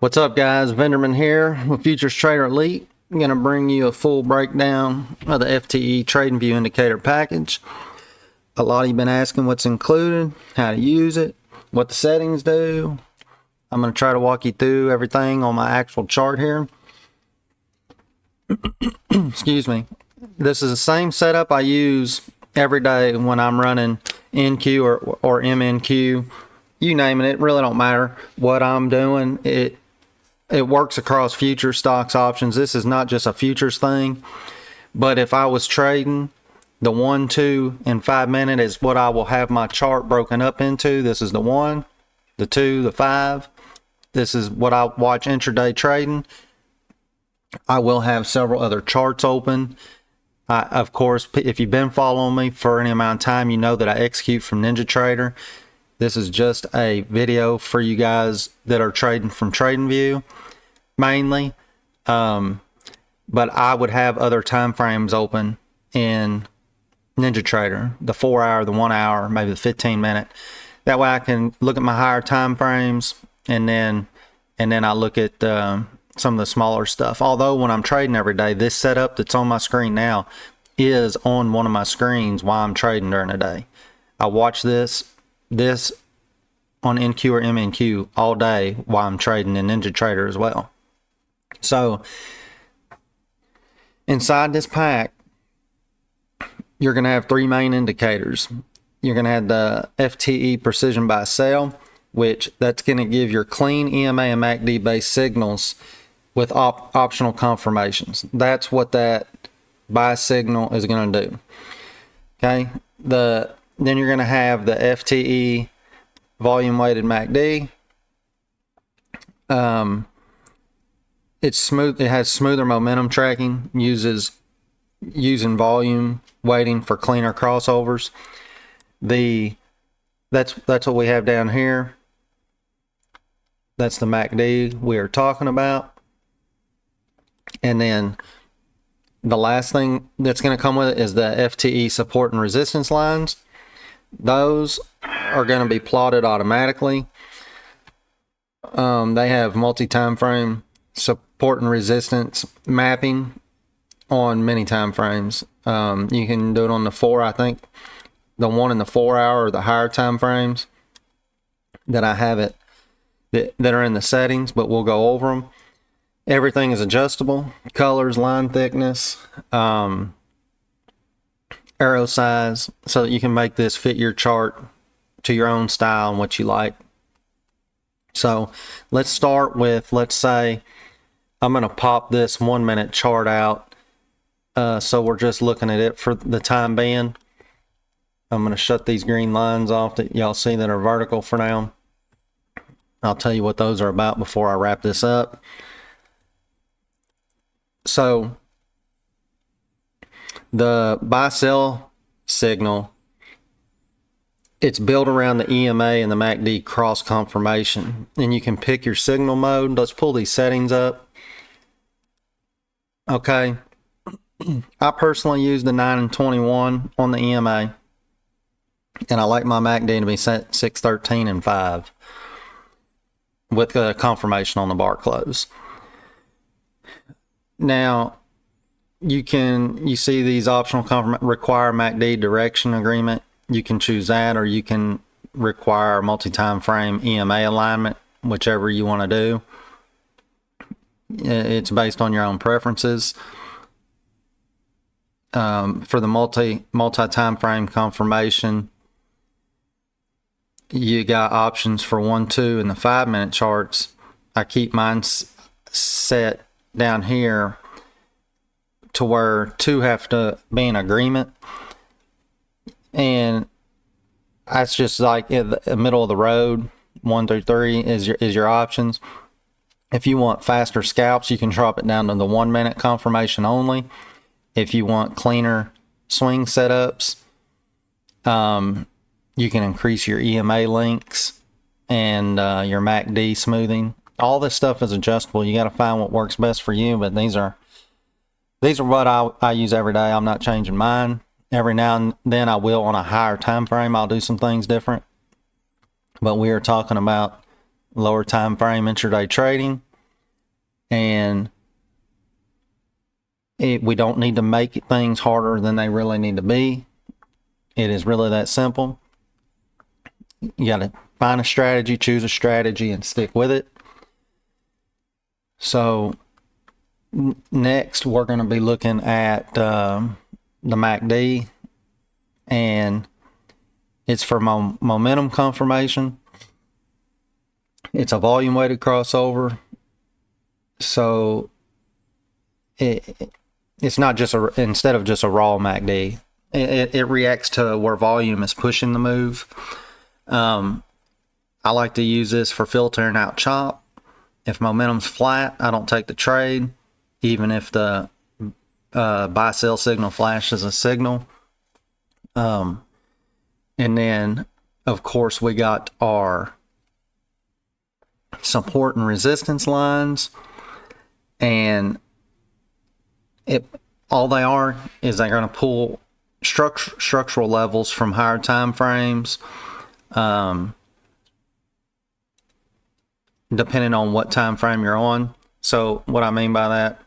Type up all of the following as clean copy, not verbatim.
What's up, guys? Venderman here with FuturestraderElite. I'm going to bring you a full breakdown of the FTE TradingView Indicator Package. A lot of you have been asking what's included, how to use it, what the settings do. I'm going to try to walk you through everything on my actual chart here. Excuse me. This is the same setup I use every day when I'm running NQ or MNQ. You name it, it really don't matter what I'm doing. It works across futures, stocks, options. This is not just a futures thing. But if I was trading, the 1, 2, and 5 minute is what I will have my chart broken up into. This is the 1, the 2, the 5. This is what I watch intraday trading. I will have several other charts open. Of course, if you've been following me for any amount of time, you know that I execute from NinjaTrader. This is just a video for you guys that are trading from TradingView mainly. But I would have other time frames open in NinjaTrader, the 4 hour, the 1 hour, maybe the 15 minute. That way I can look at my higher time frames and then I look at some of the smaller stuff. Although when I'm trading every day, this setup that's on my screen now is on one of my screens while I'm trading during the day. I watch this on NQ or MNQ all day while I'm trading in NinjaTrader as well. So inside this pack, you're going to have three main indicators. You're going to have the FTE Precision Buy sell, which that's going to give your clean EMA and MACD-based signals with optional confirmations. That's what that buy signal is going to do. Okay. Then you're going to have the FTE volume-weighted MACD. It's smooth. It has smoother momentum tracking. Using volume weighting for cleaner crossovers. That's what we have down here. That's the MACD we are talking about. And then the last thing that's going to come with it is the FTE support and resistance lines. Those are going to be plotted automatically. They have multi-timeframe support and resistance mapping on many time frames. You can do it on the 4, I think the 1 and the 4 hour or the higher time frames that I have it that are in the settings, but we'll go over them. Everything is adjustable: colors, line thickness, arrow size, so that you can make this fit your chart to your own style and what you like. So let's start with, let's say I'm going to pop this 1 minute chart out. So we're just looking at it for the time being. I'm going to shut these green lines off that y'all see that are vertical for now. I'll tell you what those are about before I wrap this up. So the buy sell signal, it's built around the EMA and the MACD cross confirmation, and you can pick your signal mode. Let's pull these settings up. Okay, I personally use the 9 and 21 on the EMA, and I like my MACD to be set 6, 13, and 5 with the confirmation on the bar close. Now, you see these optional require MACD direction agreement. You can choose that, or you can require multi-time frame EMA alignment, whichever you want to do. It's based on your own preferences. For the multi-time frame confirmation, you got options for 1, 2, and the 5 minute charts. I keep mine set down here to where 2 have to be in agreement, and that's just like in the middle of the road. 1 through 3 is your options. If you want faster scalps, you can drop it down to the 1 minute confirmation only. If you want cleaner swing setups, you can increase your EMA links and your MACD smoothing. All this stuff is adjustable. You got to find what works best for you, but these are what I use every day. I'm not changing mine. Every now and then I will, on a higher time frame, I'll do some things different. But we are talking about lower time frame intraday trading. and we don't need to make things harder than they really need to be. It is really that simple. You got to find a strategy, choose a strategy, and stick with it. So next, we're going to be looking at the MACD, and it's for momentum confirmation. It's a volume weighted crossover. So it's not just instead of just a raw MACD, it reacts to where volume is pushing the move. I like to use this for filtering out chop. If momentum's flat, I don't take the trade, even if the buy sell signal flashes a signal. And then of course we got our support and resistance lines, and all they are is they're going to pull structural levels from higher time frames, depending on what time frame you're on. So what I mean by that,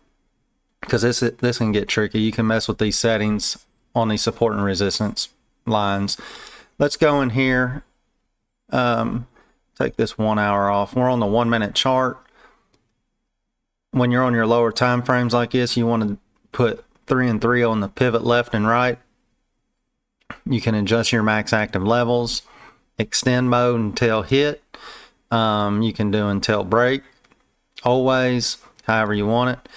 because this can get tricky, you can mess with these settings on these support and resistance lines. Let's go in here, take this 1 hour off. We're on the 1 minute chart. When you're on your lower time frames like this, you want to put 3 and 3 on the pivot left and right. You can adjust your max active levels, extend mode until hit. You can do until break, always, however you want it.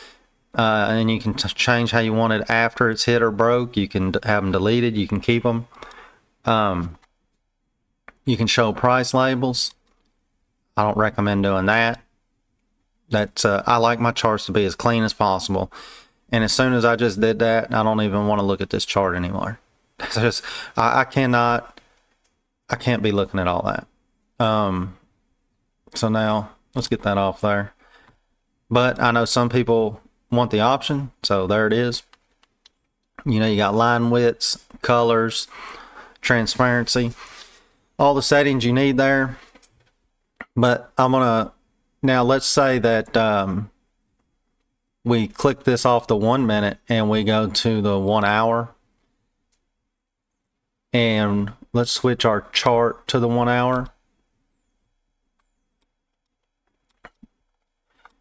And you can change how you want it after it's hit or broke. You can have them deleted. You can keep them. You can show price labels. I don't recommend doing that. I like my charts to be as clean as possible. And as soon as I just did that, I don't even want to look at this chart anymore. I can't be looking at all that. So now let's get that off there. But I know some people want the option, so there it is. You know, you got line widths, colors, transparency, all the settings you need there. But now let's say that we click this off the 1 minute and we go to the 1 hour, and let's switch our chart to the 1 hour.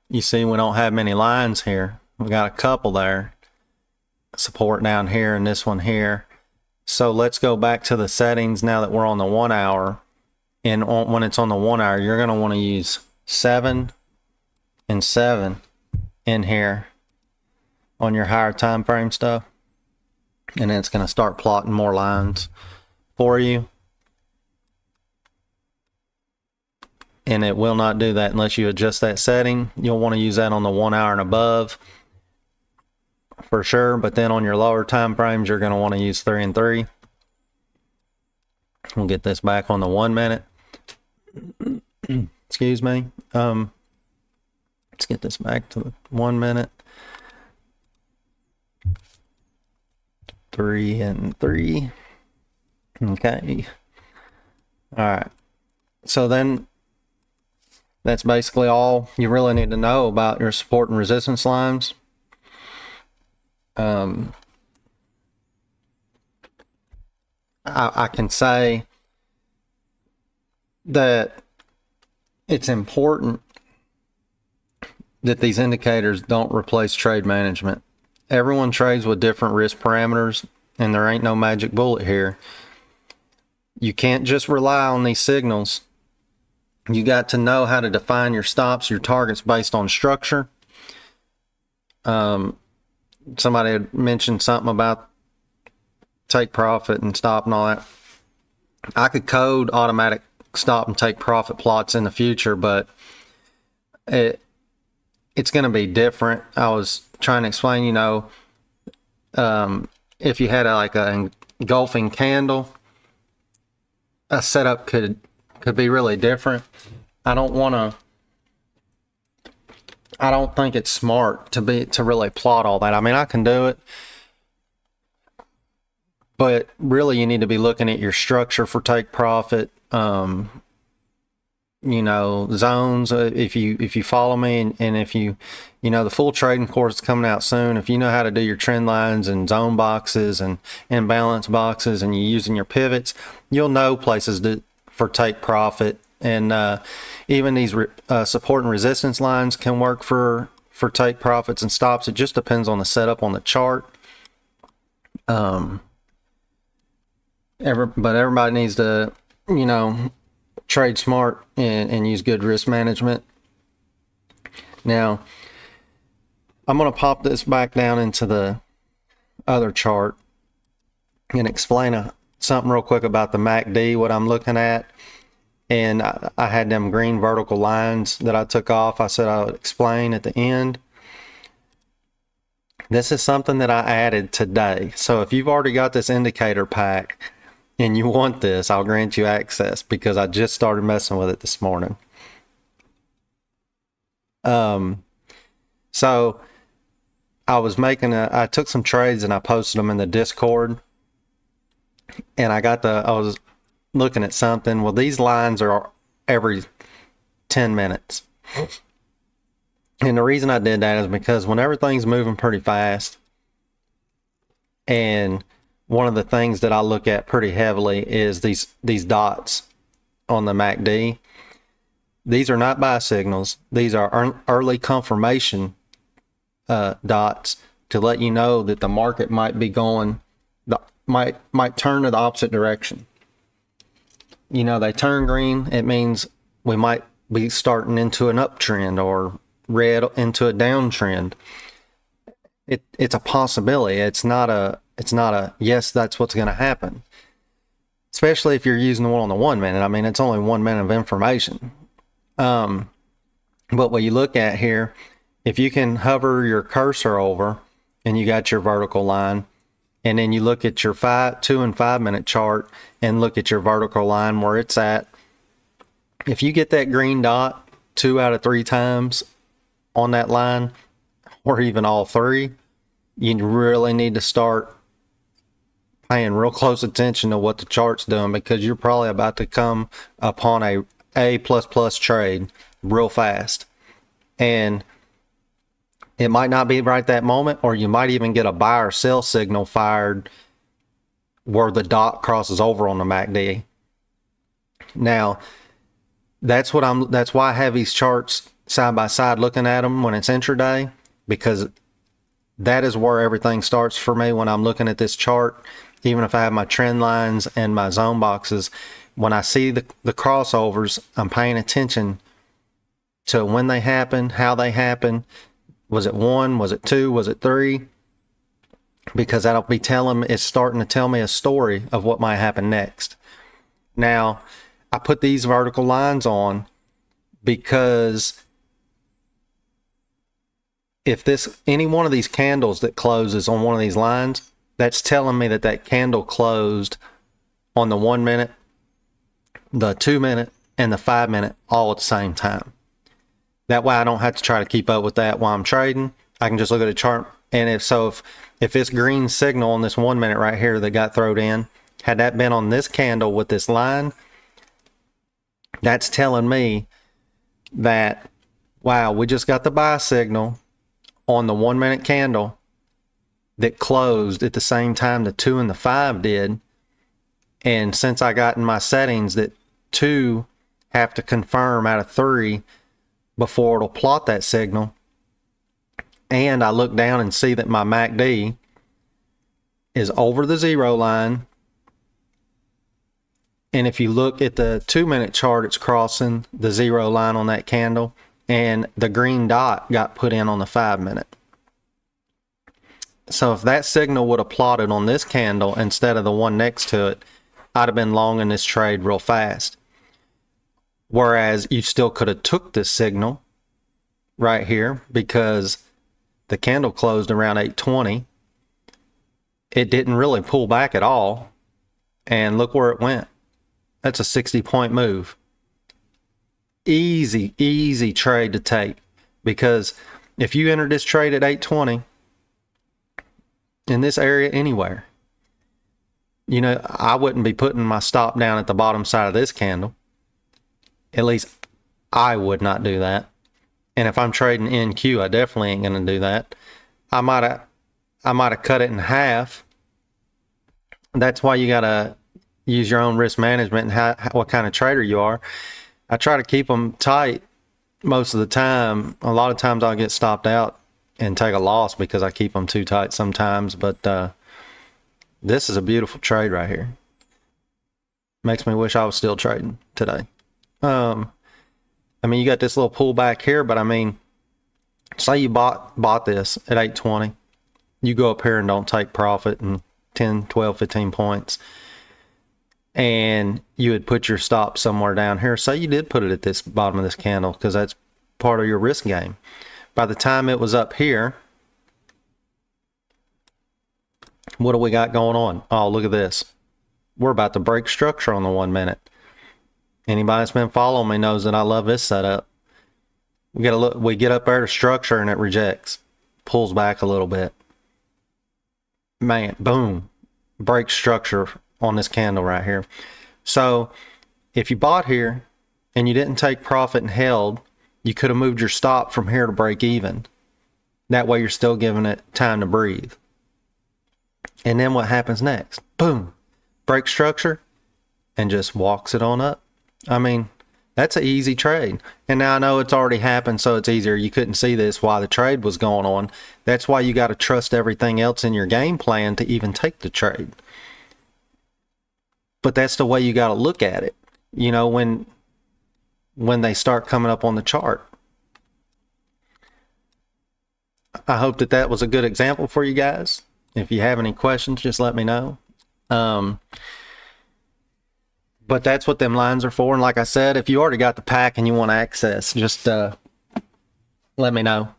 You see we don't have many lines here. We got a couple there, support down here and this one here. So let's go back to the settings now that we're on the 1 hour. And when it's on the 1 hour, you're going to want to use 7 and 7 in here on your higher time frame stuff, and then it's going to start plotting more lines for you. And it will not do that unless you adjust that setting. You'll want to use that on the 1 hour and above for sure, but then on your lower time frames you're going to want to use 3 and 3. We'll get this back on the 1 minute. Excuse me. Let's get this back to the 1 minute. 3 and 3. Okay. All right. So then that's basically all you really need to know about your support and resistance lines. I can say that it's important that these indicators don't replace trade management. Everyone trades with different risk parameters, and there ain't no magic bullet here. You can't just rely on these signals. You got to know how to define your stops, your targets based on structure. Somebody had mentioned something about take profit and stop and all that. I could code automatic stop and take profit plots in the future, but it's going to be different. I was trying to explain, you know, if you had like a engulfing candle, a setup could be really different. I don't think it's smart to really plot all that. I mean, I can do it, but really you need to be looking at your structure for take profit, zones. If you follow me, and if you the full trading course is coming out soon. If you know how to do your trend lines and zone boxes and imbalance boxes, and you're using your pivots, you'll know places for take profit. And even these support and resistance lines can work for take profits and stops. It just depends on the setup on the chart. But everybody needs to trade smart and use good risk management. Now I'm going to pop this back down into the other chart and explain something real quick about the MACD, what I'm looking at. And I had them green vertical lines that I took off. I said I would explain at the end. This is something that I added today. So if you've already got this indicator pack and you want this, I'll grant you access, because I just started messing with it this morning. So I took some trades and I posted them in the Discord, and I was looking at something. Well, these lines are every 10 minutes. And the reason I did that is because when everything's moving pretty fast, and one of the things that I look at pretty heavily is these dots on the MACD. These are not buy signals. These are early confirmation dots to let you know that the market might be might turn to the opposite direction. They turn green. It means we might be starting into an uptrend, or red into a downtrend. It's a possibility. It's not a yes, that's what's going to happen. Especially if you're using the one on the 1 minute. I mean, it's only 1 minute of information. But what you look at here, if you can hover your cursor over and you got your vertical line, and then you look at your 2 and 5 minute chart and look at your vertical line where it's at, if you get that green dot 2 out of 3 times on that line, or even all 3, you really need to start paying real close attention to what the chart's doing, because you're probably about to come upon a A++ trade real fast. And it might not be right that moment, or you might even get a buy or sell signal fired where the dot crosses over on the MACD. Now, that's why I have these charts side by side looking at them when it's intraday, because that is where everything starts for me when I'm looking at this chart. Even if I have my trend lines and my zone boxes, when I see the crossovers, I'm paying attention to when they happen, how they happen. Was it 1? Was it 2? Was it 3? Because it's starting to tell me a story of what might happen next. Now, I put these vertical lines on because if any one of these candles that closes on one of these lines, that's telling me that candle closed on the 1 minute, the 2 minute, and the 5 minute all at the same time. That way I don't have to try to keep up with that while I'm trading. I can just look at the chart, and if this green signal on this 1 minute right here that got thrown in, had that been on this candle with this line, that's telling me that, wow, we just got the buy signal on the 1 minute candle that closed at the same time the 2 and the 5 did. And since I got in my settings that 2 have to confirm out of 3 before it'll plot that signal, and I look down and see that my MACD is over the 0 line, and if you look at the 2 minute chart, it's crossing the 0 line on that candle, and the green dot got put in on the 5 minute. So if that signal would have plotted on this candle instead of the one next to it, I'd have been long in this trade real fast. Whereas you still could have took this signal right here, because the candle closed around 8:20. It didn't really pull back at all. And look where it went. That's a 60-point move. Easy trade to take. Because if you entered this trade at 8:20 in this area anywhere, I wouldn't be putting my stop down at the bottom side of this candle. At least I would not do that. And if I'm trading NQ, I definitely ain't going to do that. I might have cut it in half. That's why you got to use your own risk management and what kind of trader you are. I try to keep them tight most of the time. A lot of times I'll get stopped out and take a loss because I keep them too tight sometimes. But this is a beautiful trade right here. Makes me wish I was still trading today. I mean, you got this little pullback here, but I mean, say you bought this at 820. You go up here and don't take profit and 10, 12, 15 points. And you would put your stop somewhere down here. Say you did put it at this bottom of this candle because that's part of your risk game. By the time it was up here, what do we got going on? Oh, look at this. We're about to break structure on the 1 minute. Anybody that's been following me knows that I love this setup. We get up there to structure and it rejects. Pulls back a little bit. Man, boom. Break structure on this candle right here. So if you bought here and you didn't take profit and held, you could have moved your stop from here to break even. That way you're still giving it time to breathe. And then what happens next? Boom. Break structure and just walks it on up. I mean, that's an easy trade. And now I know it's already happened, so it's easier. You couldn't see this while the trade was going on. That's why you got to trust everything else in your game plan to even take the trade. But that's the way you got to look at it. You know, when they start coming up on the chart. I hope that was a good example for you guys. If you have any questions, just let me know. But that's what them lines are for. And like I said, if you already got the pack and you want access, just let me know.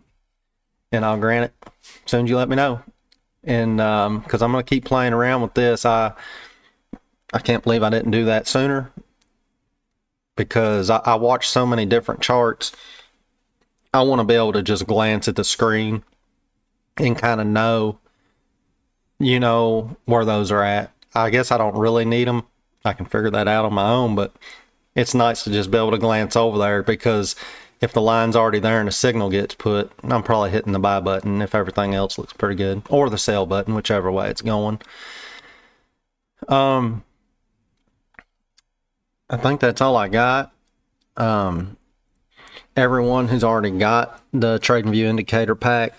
And I'll grant it as soon as you let me know. And because I'm going to keep playing around with this. I can't believe I didn't do that sooner. Because I watch so many different charts. I want to be able to just glance at the screen and kind of know, you know, where those are at. I guess I don't really need them. I can figure that out on my own, but it's nice to just be able to glance over there because if the line's already there and the signal gets put, I'm probably hitting the buy button if everything else looks pretty good, or the sell button, whichever way it's going. I think that's all I got. Everyone who's already got the TradingView Indicator Pack,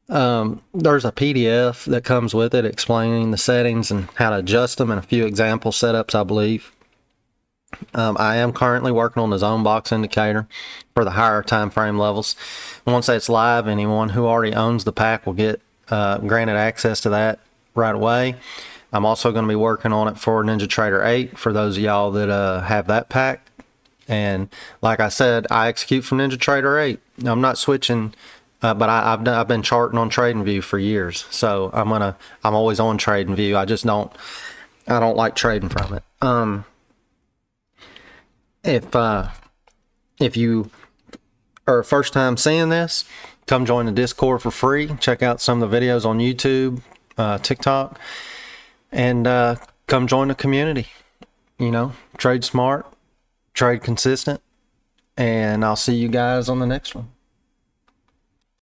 there's a PDF that comes with it explaining the settings and how to adjust them and a few example setups, I believe. I am currently working on the zone box indicator for the higher time frame levels. Once that's live, anyone who already owns the pack will get granted access to that right away. I'm also going to be working on it for NinjaTrader 8 for those of y'all that have that pack. And like I said, I execute from NinjaTrader 8. I'm not switching. But I've been charting on TradingView for years, so I'm always on TradingView. I don't like trading from it. If you are first time seeing this, come join the Discord for free. Check out some of the videos on YouTube, TikTok, and come join the community. You know, trade smart, trade consistent, and I'll see you guys on the next one.